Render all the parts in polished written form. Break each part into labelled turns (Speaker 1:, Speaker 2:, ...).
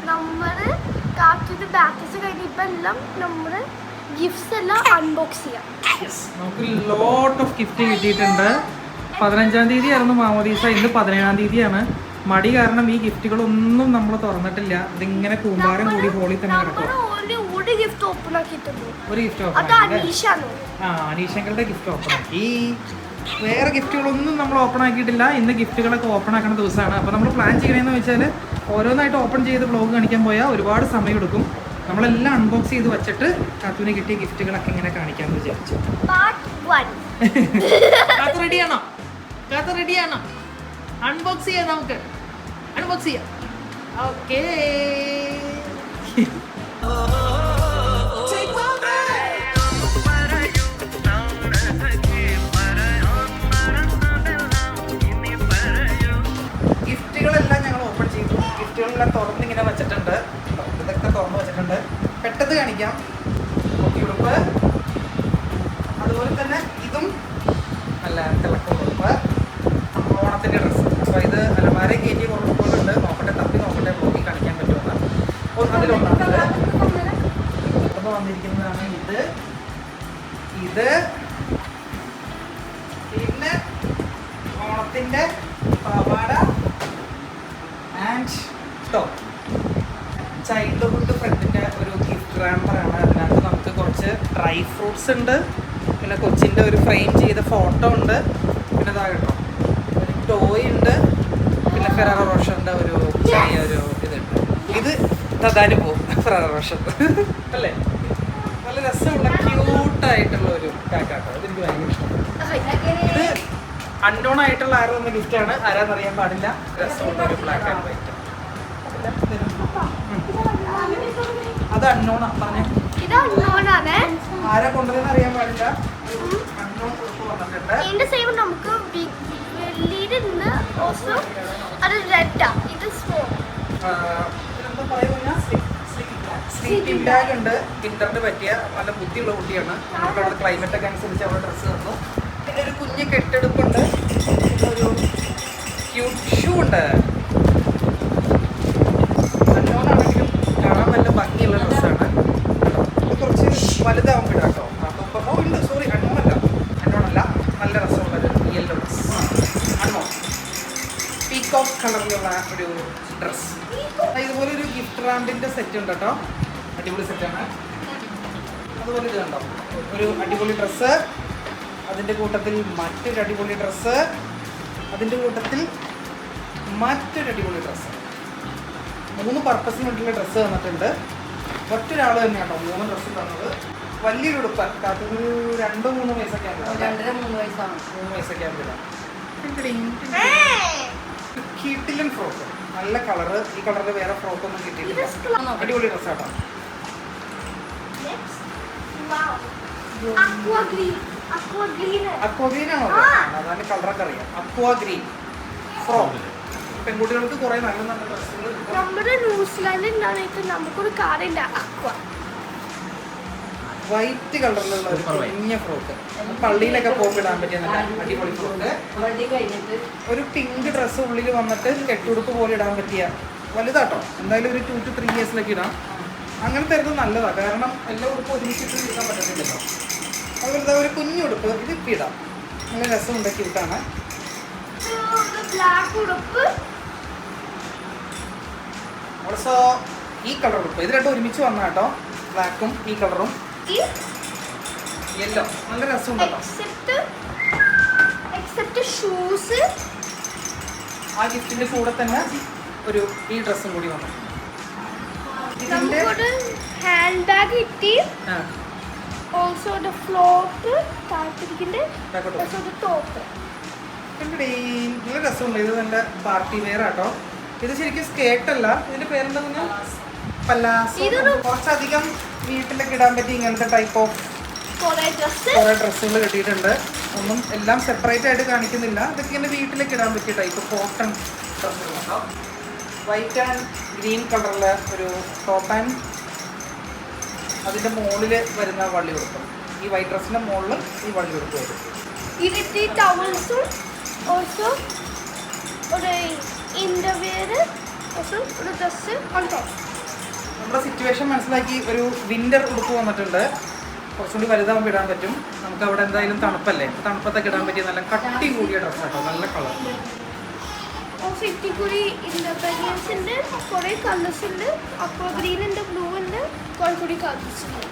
Speaker 1: നമ്മള് കാറ്റിന്റെ ബാറ്റേഴ്സ് കഴിഞ്ഞ് ഇപ്പൊ എല്ലാം നമ്മള് ഗിഫ്റ്റ്സ് എല്ലാം അൺബോക്സ് ചെയ്യാം.
Speaker 2: നമുക്ക് ലോട്ട് ഓഫ് ഗിഫ്റ്റ് കിട്ടിയിട്ടുണ്ട്. 15-ാം തീയതി ആയിരുന്നു മാമോദീസ, ഇന്ന് 17-ാം തീയതിയാണ്. മടി കാരണം ഈ ഗിഫ്റ്റുകളൊന്നും നമ്മൾ തുറന്നിട്ടില്ല. ഇതിങ്ങനെ കൂമ്പാരം കൂടി ഹോളിൽ തന്നെ കിടക്കും.
Speaker 1: ഒരു ഗിഫ്റ്റ് ഓപ്പൺ ആക്കിയിട്ടുണ്ട്.
Speaker 2: ഒരു ഗിഫ്റ്റ് ഓപ്പൺ അനീഷങ്ങളുടെ ഗിഫ്റ്റ് ഓപ്പൺ ആക്കി. വേറെ ഗിഫ്റ്റുകളൊന്നും നമ്മൾ ഓപ്പൺ ആക്കിയിട്ടില്ല. ഇന്ന് ഗിഫ്റ്റുകളൊക്കെ ഓപ്പൺ ആക്കുന്ന ദിവസമാണ്. അപ്പോൾ നമ്മൾ പ്ലാൻ ചെയ്യണമെന്ന് വെച്ചാൽ ഓരോന്നായിട്ട് ഓപ്പൺ ചെയ്ത് വ്ളോഗ് കാണിക്കാൻ പോയാൽ ഒരുപാട് സമയം എടുക്കും. നമ്മളെല്ലാം അൺബോക്സ് ചെയ്ത് വെച്ചിട്ട് കാത്തുവിന് കിട്ടിയ ഗിഫ്റ്റുകളൊക്കെ ഇങ്ങനെ കാണിക്കാമെന്ന് വിചാരിച്ചു. കാത്തു റെഡിയാണോ? കാത്തു റെഡിയാണോ? അൺബോക്സ് ചെയ്യാം. നമുക്ക് അൺബോക്സ് ചെയ്യാം. ഓക്കേ. ഗിഫ്റ്റുകളെല്ലാം ഞങ്ങൾ ഓപ്പൺ ചെയ്തു. ഗിഫ്റ്റുകളെല്ലാം തുറന്നിങ്ങനെ വെച്ചിട്ടുണ്ട്. ഇതൊക്കെ തുറന്ന് വെച്ചിട്ടുണ്ട്. പെട്ടെന്ന് കാണിക്കാം. ഉടുപ്പ്, അതുപോലെ തന്നെ ഇതും നല്ല തിളക്കം ഉടുപ്പ്, ഓണത്തിൻ്റെ ഡ്രസ്സ്. അപ്പോൾ ഇത് അലമാര കയറ്റി കൊടുക്കുന്നുണ്ട്. നോക്കട്ടെ, തപ്പി നോക്കട്ടെ, നോക്കി കാണിക്കാൻ പറ്റുമെന്ന്. അതിലൊന്നാണ് അപ്പോൾ വന്നിരിക്കുന്നതാണ് ഇത്. പിന്നെ ഓണത്തിൻ്റെ പാവാട ആൻഡ് ടോപ്പ്. ചൈൽഡ്ഹുഡ് ഫ്രണ്ടിൻ്റെ ഒരു ഗിഫ്റ്റ് റാമ്പറാണ്. അതിനകത്ത് നമുക്ക് കുറച്ച് ഡ്രൈ ഫ്രൂട്ട്സ് ഉണ്ട്, പിന്നെ കൊച്ചിൻ്റെ ഒരു ഫ്രെയിം ചെയ്ത ഫോട്ടോ ഉണ്ട്, പിന്നെ ഇതാ കേട്ടോ ഒരു ടോയ് ഉണ്ട്, പിന്നെ ഫെറാറോ റോഷറിൻ്റെ ഒരു ചെറിയൊരു ഇതുണ്ട്. ഇത് തതാനും പോകും ഫെറാറോ റോഷർ അല്ലേ. നല്ല രസമുള്ള ക്യൂട്ടായിട്ടുള്ള ഒരു പാക്കാട്ടോ. അതെനിക്ക് ഭയങ്കര ഇഷ്ടമാണ്. ഇത് അൺനോൺ ആയിട്ടുള്ള ആരോ എന്ന ഗിഫ്റ്റാണ്. ആരാന്നറിയാൻ പാടില്ല. രസമുള്ള ഒരു ബ്ലാക്ക് ആൻഡ് വൈറ്റ്. അത് അൺനോണാ പറഞ്ഞേ. ആരാ കൊണ്ടുവരുന്ന അറിയാൻ പാടില്ല. അൺനോൺ വന്നിട്ടുണ്ട്.
Speaker 1: നമുക്ക്
Speaker 2: സ്ലീപ്പിംഗ് ബാഗ് ഉണ്ട്. വിന്ററിന് പറ്റിയ നല്ല ബുദ്ധിയുള്ള കുട്ടിയാണ്. നമുക്ക് അവിടെ ക്ലൈമറ്റ് ഒക്കെ അനുസരിച്ച് അവിടെ ഡ്രസ്സ് തന്നു. പിന്നെ ഒരു കുഞ്ഞ് കെട്ടെടുപ്പുണ്ട്. ഒരു ക്യൂട്ട് ഷൂ ഉണ്ട്. അന്നോണാണെങ്കിലും കാണാൻ നല്ല ഭംഗിയുള്ള ഡ്രസ്സാണ്. ഇത് കുറച്ച് വലുതാവും ഇടാം കേട്ടോ. അപ്പോൾ ഉണ്ട്, സോറി, അന്നോണല്ല. നല്ല രസമുള്ളൊരു യെല്ലോ ഡ്രസ്. അന്നോൺ പീകോക്ക് കളറിലുള്ള ഒരു ഡ്രസ്സ്. ഇതുപോലെ ഒരു ഗിഫ്റ്റ് റാമ്പിൻ്റെ സെറ്റ് ഉണ്ട് കേട്ടോ. അടിപൊളി സെറ്റാണ്. അതുപോലെ ഇത് കണ്ടോ, ഒരു അടിപൊളി ഡ്രസ്സ്, അതിൻ്റെ കൂട്ടത്തിൽ മറ്റൊരു അടിപൊളി ഡ്രസ്സ്, അതിൻ്റെ കൂട്ടത്തിൽ മറ്റൊരു അടിപൊളി ഡ്രസ്സ്. 3 പർപ്പസിന് വേണ്ടിയുള്ള ഡ്രസ്സ് തന്നിട്ടുണ്ട്. ഒറ്റൊരാൾ തന്നെയാണോ 3 ഡ്രസ്സ് തന്നത്. വലിയൊരു ഉടുപ്പ്. കാത്തൊരു 2-3 വയസ്സൊക്കെ ആകുമ്പോൾ 3 വയസ്സൊക്കെ ആകുമ്പോൾ കിട്ടിലൻ ഫ്രോക്ക്. നല്ല കളറ്. ഈ കളറിൽ വേറെ ഫ്രോക്കൊന്നും കിട്ടിയിട്ടില്ല. അടിപൊളി ഡ്രസ്സാട്ടോ. അക്വാ ഗ്രീൻ ആണോ? അതാണ് കളറൊക്കെ അറിയാം. അക്വാ ഗ്രീൻ ഫ്രോക്ക്. പെൺകുട്ടികൾക്ക് കുറെ നല്ല നല്ല ഡ്രസ്സുകൾ.
Speaker 1: നമ്മുടെ ന്യൂസിലാൻഡിൽ നമുക്കൊരു കാറില്ല. അക്വാ
Speaker 2: വൈറ്റ് കളറിലുള്ള ഒരു കുഞ്ഞ ഫ്രോക്ക്. പള്ളിയിലൊക്കെ പോകുമ്പോൾ ഇടാൻ പറ്റിയ നല്ല അടിപൊളി ഫ്രോക്ക്. ഒരു പിങ്ക് ഡ്രസ്സ് ഉള്ളിൽ വന്നിട്ട് കെട്ടുടുപ്പ് പോലെ ഇടാൻ പറ്റിയ വലുതാട്ടോ. എന്തായാലും ഒരു 2 to 3 ഇയേഴ്സിലൊക്കെ ഇടാം. അങ്ങനത്തെ ഇത് നല്ലതാണ്. കാരണം എല്ലാ ഉടുപ്പും ഒരുമിച്ചിട്ട് ഇടാൻ പറ്റത്തില്ലല്ലോ. അതുപോലെ ഒരു കുഞ്ഞുടുപ്പ് ഇത് ഇപ്പം ഇടാം. നല്ല രസമുണ്ട്, ക്യൂട്ടാണ്. ഓൾസോ ഈ കളർ ഉടുപ്പ്. ഇത് രണ്ടും ഒരുമിച്ച് വന്ന കേട്ടോ. ബ്ലാക്കും ഈ കളറും യെല്ലോ. നല്ല രസമുണ്ടല്ലോ. ആ ഗിഫ്റ്റിന്റെ കൂടെ തന്നെ ഒരു ഈ ഡ്രസ്സും കൂടി വന്നു. ഇതിന്റെ
Speaker 1: ഹാൻഡ് ബാഗ് കിട്ടി. ഓൾസോ ദ ഫ്ലോട്ട് താഴ്ത്തിരിക്കുന്ന ടോപ്പ്.
Speaker 2: നല്ല രസമുണ്ട്. ഇത് നല്ല പാർട്ടി വെയർ ആട്ടോ. ഇത് ശരിക്കും സ്കേർട്ടല്ല. ഇതിന്റെ പേരെന്താ പറഞ്ഞാൽ പല്ലാസോ. കുറച്ചധികം വീട്ടിലൊക്കെ ഇടാൻ പറ്റി ഇങ്ങനത്തെ ടൈപ്പ് ഓഫ് കുറേ ഡ്രസ്സുകൾ കിട്ടിയിട്ടുണ്ട്. ഒന്നും എല്ലാം സെപ്പറേറ്റ് ആയിട്ട് കാണിക്കുന്നില്ല. ഇതൊക്കെ ഇങ്ങനെ വീട്ടിലേക്ക് ഇടാൻ പറ്റിയ ടൈപ്പ് കോട്ടൺ ഡ്രസ്സുകളുണ്ടോ. വൈറ്റ് ആൻഡ് ഗ്രീൻ കളറിലെ ഒരു ടോപ്പ് ആൻഡ് അതിൻ്റെ മുകളിൽ വരുന്ന വള്ളി കൊടുക്കും. ഈ വൈറ്റ് ഡ്രസ്സിൻ്റെ മുകളിൽ ഈ വള്ളി കൊടുക്കും വരും.
Speaker 1: ഇതിൻ്റെ ടവൽസും ഓൾസോ ഒരു ഇൻഡർവെയർ also ഒരു ഡ്രസ്സ് ഓൺ ടോപ്പ്.
Speaker 2: നമ്മുടെ സിറ്റുവേഷൻ മനസ്സിലാക്കി ഒരു വിന്റർ ഉടുപ്പ് വന്നിട്ടുണ്ട്. കുറച്ചുകൂടി വലുതാകുമ്പോൾ ഇടാൻ പറ്റും. നമുക്ക് അവിടെ എന്തായാലും തണുപ്പല്ലേ, തണുപ്പത്തൊക്കെ ഇടാൻ പറ്റിയ നല്ല കട്ടി കൂടിയ ഡ്രസ്സ് കേട്ടോ, നല്ല കളർ.
Speaker 1: ഓൾസോ ഇത്തി കൂടി ഉണ്ട്, ബനിയൻസ് ഉണ്ട്, കുറേ കളേഴ്സ് ഉണ്ട്, അക്വാ ഗ്രീൻ ഉണ്ട്, ബ്ലൂ ഉണ്ട്, കുറേ കൂടി കളേഴ്സ് ഉണ്ട്.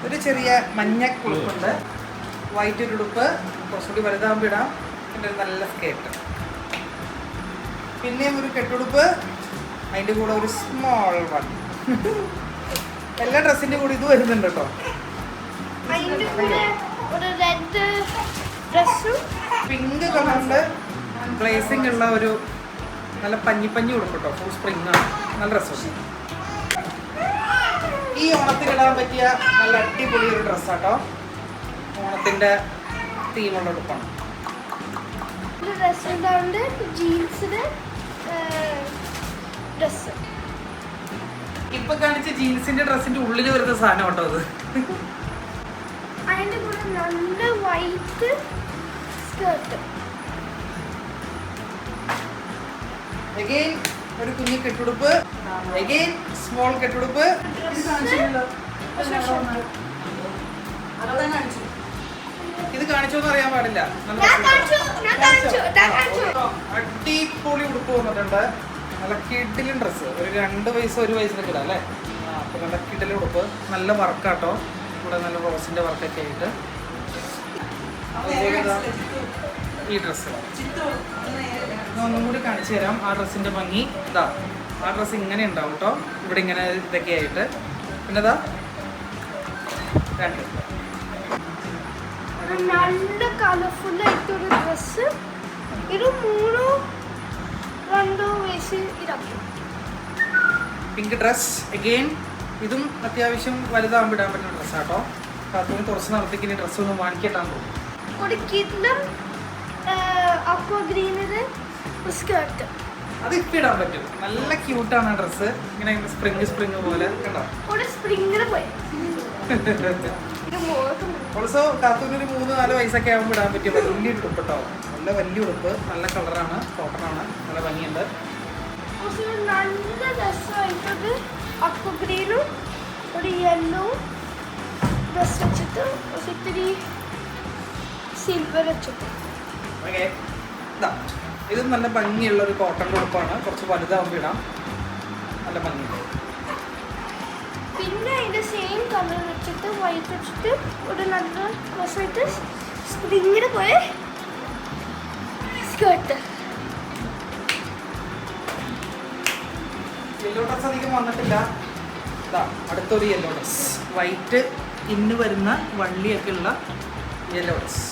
Speaker 2: ഒരു ചെറിയ മഞ്ഞ ഉടുപ്പുണ്ട്, വൈറ്റ് ഒരു ഉടുപ്പ്, കുറച്ചുകൂടി വലുതാകുമ്പോൾ ഇടാം. പിന്നെ ഒരു നല്ല സ്കേർട്ട്, പിന്നെയും ഒരു കെട്ടുടുപ്പ്, അതിൻ്റെ കൂടെ ഒരു സ്മോൾ വൺ. എല്ലാ ഡ്രസ്സിൻ്റെ കൂടെ ഇത് വരുന്നുണ്ട് കേട്ടോ.
Speaker 1: അതിൻ്റെ കൂടെ ഒരു റെഡ് ഡ്രസ്സും
Speaker 2: പിങ്ക് കളറിൻ്റെ ഗ്ലേസിംഗ് ഉള്ള ഒരു നല്ല പഞ്ഞി ഉടുപ്പ് കേട്ടോ, ഫുൾ സ്പ്രിംഗ് ആണ്, നല്ല ഡ്രസ്സുണ്ട്. ഈ ഓണത്തിനിടാൻ പറ്റിയ നല്ല അടിപൊളി ഒരു ഡ്രസ്സാട്ടോ, ഓണത്തിൻ്റെ തീമുള്ള ഉടുപ്പാണ്.
Speaker 1: ഒരു ഡ്രസ്സ് ഉണ്ടാവുണ്ട്, ജീൻസിന് ഡ്രസ്സ്.
Speaker 2: ഇപ്പൊ കാണിച്ച ജീൻസിന്റെ ഡ്രസ്സിന്റെ ഉള്ളിൽ വരുന്ന സാധനം കേട്ടോ അത്.
Speaker 1: അതിൻ്റെ കൂടെ നല്ല വൈറ്റ് സ്കേർട്ട്.
Speaker 2: അഗൈൻ ഒരു കുഞ്ഞു കെട്ടുടുപ്പ്, അഗൈൻ സ്മോൾ കെട്ടുടുപ്പ്. ഇത് കാണിച്ചോന്ന് അറിയാൻ പാടില്ല. അടിപൊളി ഉടുപ്പ് വന്നിട്ടുണ്ട്, നല്ല കിഡിലും ഡ്രസ്സ്. ഒരു 2 വയസ്സ് 1 വയസ്സിനൊക്കെ ഇടാം അല്ലേ. അപ്പോൾ നല്ല കിഡിലും ഉടുപ്പ്, നല്ല വർക്കാട്ടോ, ഇവിടെ നല്ല റോസിന്റെ വർക്കൊക്കെ ആയിട്ട്. ഈ ഡ്രസ്സ് ഒന്നും കൂടി കാണിച്ചു തരാം. ആ ഡ്രസ്സിന്റെ ഭംഗി ഇതാ, ആ ഡ്രസ്സ് ഇങ്ങനെ ഉണ്ടാവും കേട്ടോ, ഇവിടെ ഇങ്ങനെ ഇതൊക്കെ ആയിട്ട്. പിന്നെ ഇതാ 2
Speaker 1: നല്ല കളർഫുൾ ആയിട്ടൊരു ഡ്രസ്സ്. ഇത് 3-2 വയസ്സ് ഇടാം.
Speaker 2: പിങ്ക് ഡ്രസ് അഗെയിൻ, ഇതും അത്യാവശ്യം വലുതാകുമ്പോൾ ഇടാൻ പറ്റുന്ന ഡ്രസ്സാട്ടോ. കാത്തും കുറച്ച് നാളത്തേക്ക് ഇനി ഡ്രസ്സൊന്നും വാങ്ങിക്കിട്ടാൻ പോകും.
Speaker 1: ഒരു കിഡ്ലും അക്വാ ഗ്രീനിന് സ്കേർട്ട്.
Speaker 2: അത് ഇപ്പം ഇടാൻ പറ്റും, നല്ല ക്യൂട്ടാണ് ആ ഡ്രസ്സ്. ഇങ്ങനെ സ്പ്രിങ് പോലെ കണ്ടോ.
Speaker 1: ഒരു സ്പ്രിങ്ങിന് പോയി. ഇത് മോൾക്ക്
Speaker 2: ഓൾസോ കാത്തൂനൊരു 3-4 വയസ്സൊക്കെ ആകുമ്പോൾ ഇടാൻ പറ്റിയ വലിയ ഉടുപ്പ് കേട്ടോ, നല്ല വലിയ ഉടുപ്പ്, നല്ല കളറാണ്, കോട്ടണാണ്, നല്ല ഭംഗിയുണ്ട്.
Speaker 1: നല്ല രസമായിട്ടൊരു അക്വാ ഗ്രീനും ഒരു യെല്ലോ ഡ്രസ് വെച്ചിട്ട് ഇത്തിരി സിൽവർ വെച്ചിട്ട്.
Speaker 2: ഓക്കെ, ഇതാ ഇതും നല്ല ഭംഗിയുള്ള ഒരു കോട്ടൺ ഉടുപ്പാണ്, കുറച്ച് വലുതാകുമ്പോൾ ഇടാം, നല്ല ഭംഗിയുണ്ട്.
Speaker 1: പിന്നെ അതിൻ്റെ സെയിം കളർ വെച്ചിട്ട് വൈറ്റ് വെച്ചിട്ട് ഒരു നല്ല ഡ്രസ്സായിട്ട് സ്പ്രിങ്ങിന് പോയ സ്കേർട്ട്.
Speaker 2: യെല്ലോ ഡ്രസ് അധികം വന്നിട്ടില്ല. ഇതാ അടുത്തൊരു യെല്ലോ ഡ്രസ്, വൈറ്റ് ഇന്ന് വരുന്ന വള്ളിയൊക്കെ ഉള്ള യെല്ലോ ഡ്രസ്.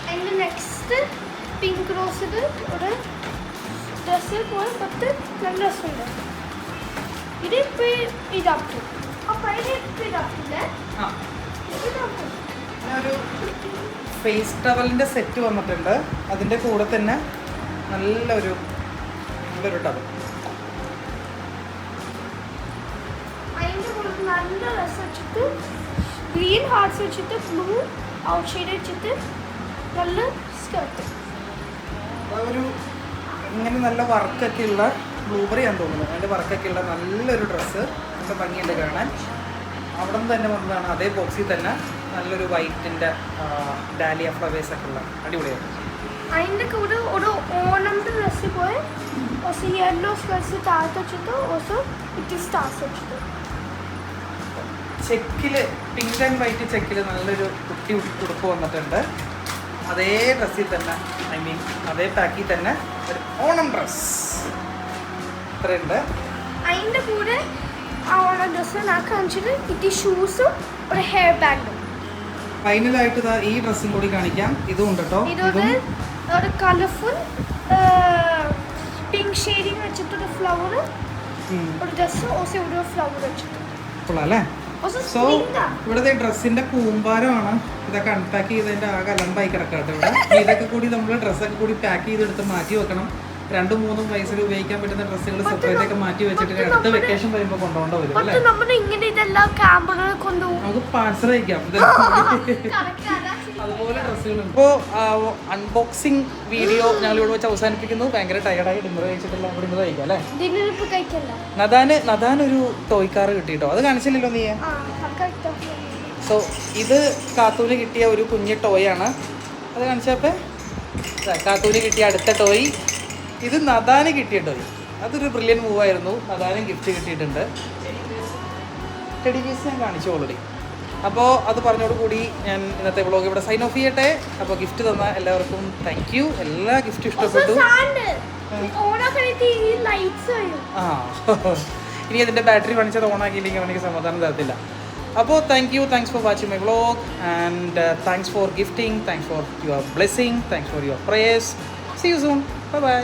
Speaker 1: അതിൻ്റെ നെക്സ്റ്റ് പിങ്ക് റോസിൽ ഒരു ഡ്രസ്സ് പോയി 10 നല്ല ഡ്രസ്സുണ്ട്. ഇത് ഇപ്പോൾ ഇതാക്കും. അപ്പോൾ അതിന് ഇപ്പോൾ ഇതാക്കില്ലേ
Speaker 2: ആ,
Speaker 1: ഇതാക്കും.
Speaker 2: പിന്നെ ഒരു ഫേസ് ടവലിൻ്റെ സെറ്റ് വന്നിട്ടുണ്ട്, അതിൻ്റെ കൂടെ തന്നെ നല്ലൊരു ടവൽ.
Speaker 1: അതിൻ്റെ കൂടെ നല്ല ഡ്രസ്സ് വെച്ചിട്ട് ഗ്രീൻ ഹാർട്ട്സ് വെച്ചിട്ട് ബ്ലൂ ഔട്ട് ഷെയ്ഡ് വെച്ചിട്ട് നല്ല സ്കേർട്ട്.
Speaker 2: ഒരു ഇങ്ങനെ നല്ല വർക്കൊക്കെ ഉള്ള ബ്ലൂബെറി ആണെന്ന് തോന്നുന്നു, അതിൻ്റെ വർക്കൊക്കെ ഉള്ള നല്ലൊരു ഡ്രസ്സ്, നല്ല ഭംഗിയുണ്ട് കാണാൻ. അവിടെ നിന്ന് തന്നെ വന്നതാണ്, അതേ ബോക്സിൽ തന്നെ നല്ലൊരു വൈറ്റിൻ്റെ ഡാലിയ ഫ്ലവേഴ്സൊക്കെ ഉള്ള അടിപൊളിയാണ്.
Speaker 1: അതിൻ്റെ കൂടെ ഒരു ഓണംൻ്റെ ഡ്രസ്സിൽ പോയി ഓസോ യെല്ലോ സ്കേർട്സ് താഴത്ത് വെച്ചിട്ട് ഓസോ ഇറ്റ് സ്റ്റാർസ് വെച്ചിട്ട്
Speaker 2: ചെക്കിൽ പിങ്ക് ആൻഡ് വൈറ്റ് ചെക്കിൽ നല്ലൊരു കുട്ടി ഉടുപ്പ് വന്നിട്ടുണ്ട്. അതേ ഡ്രസ്സിൽ തന്നെ, ഐ മീൻ അതേ പാക്കിൽ തന്നെ ഒരു ഓണം ഡ്രസ് ഇത്രയുണ്ട്.
Speaker 1: അതിൻ്റെ കൂടെ ആ ഓണം ഡ്രസ്സ് ഞാൻ കാണിച്ചിട്ട് ഇറ്റ് ഷൂസും ഒരു ഹെയർ ബാൻഡും.
Speaker 2: ഫൈനലായിട്ട് ഇതാ ഈ ഡ്രസ്സും കൂടി കാണിക്കാം. ഇതും ഉണ്ട് കേട്ടോ,
Speaker 1: ഇതൊരു ഒരു കളർഫുൾ പിങ്ക് ഷെയ്ഡിങ് വെച്ചിട്ടൊരു ഫ്ലവർ ഒരു ഡ്രസ്സ് ഓസോ ഒരു ഫ്ലവർ വെച്ചിട്ട്
Speaker 2: അല്ലേ.
Speaker 1: ഓസോ
Speaker 2: സോ
Speaker 1: സ്പ്രിംഗാ.
Speaker 2: ഇവിടുത്തെ ഡ്രസ്സിന്റെ കൂമ്പാരമാണ് ഇതൊക്കെ അൺപാക്ക് ചെയ്തതിന്റെ ആകെ അലമ്പായി കിടക്കട്ടെ ഇവിടെ. ഇതൊക്കെ കൂടി നമ്മൾ ഡ്രസ്സൊക്കെ കൂടി പാക്ക് ചെയ്തെടുത്ത് മാറ്റി വെക്കണം. 2-3 വയസ്സിൽ ഉപയോഗിക്കാൻ പറ്റുന്ന ഡ്രസ്സുകൾ സെപ്പറേറ്റ് ഒക്കെ മാറ്റി വെച്ചിട്ട് അടുത്ത വെക്കേഷൻ വരുമ്പോൾ കൊണ്ടുപോകേണ്ട വരും അല്ലേ.
Speaker 1: നമ്മൾ ഇങ്ങനെ ഇതെല്ലാം ക്യാമ്പുകളിൽ കൊണ്ടുപോകും.
Speaker 2: നമുക്ക് പാഴ്സൽ അയക്കാം.
Speaker 1: Correct,
Speaker 2: അതുപോലെ ഡ്രസ്സുകളുണ്ട്. ഇപ്പോൾ അൺബോക്സിങ് വീഡിയോ ഞങ്ങളിവിടെ വെച്ച് അവസാനിപ്പിക്കുന്നു. ഭയങ്കര ടയർഡായി ഡിന്നർ കഴിച്ചിട്ടില്ല. ഇവിടെ നിന്ന് കഴിക്കാം അല്ലേ? നദാൻ ഒരു ടോയ് കാർ കിട്ടിട്ടോ. അത് കാണിച്ചില്ലല്ലോ നീ. സോ ഇത് കാത്തൂന് കിട്ടിയ ഒരു കുഞ്ഞ് ടോയ് ആണ്. അത് കാണിച്ചപ്പോൾ കാത്തൂന് കിട്ടിയ അടുത്ത ടോയ്. ഇത് നദാന് കിട്ടിയ ടോയ്. അതൊരു ബ്രില്യൻ മൂവായിരുന്നു. നദാനും ഗിഫ്റ്റ് കിട്ടിയിട്ടുണ്ട്. ടെഡി പീസ് ഞാൻ കാണിച്ചു ഓൾറെഡി. അപ്പോൾ അത് പറഞ്ഞോടുകൂടി ഞാൻ ഇന്നത്തെ വ്ളോഗ് ഇവിടെ സൈൻ ഓഫ് ചെയ്യട്ടെ. അപ്പോൾ ഗിഫ്റ്റ് തന്ന എല്ലാവർക്കും താങ്ക് യു. എല്ലാ ഗിഫ്റ്റും ഇഷ്ടപ്പെട്ടു. ആ ഇനി അതിൻ്റെ ബാറ്ററി പണിച്ചത് ഓണാക്കിയില്ലെങ്കിൽ എനിക്ക് സമാധാനം തരത്തില്ല. അപ്പോൾ thanks for watching my vlog and thanks for gifting, thanks for your blessing, thanks for your prayers. See you soon. Bye by.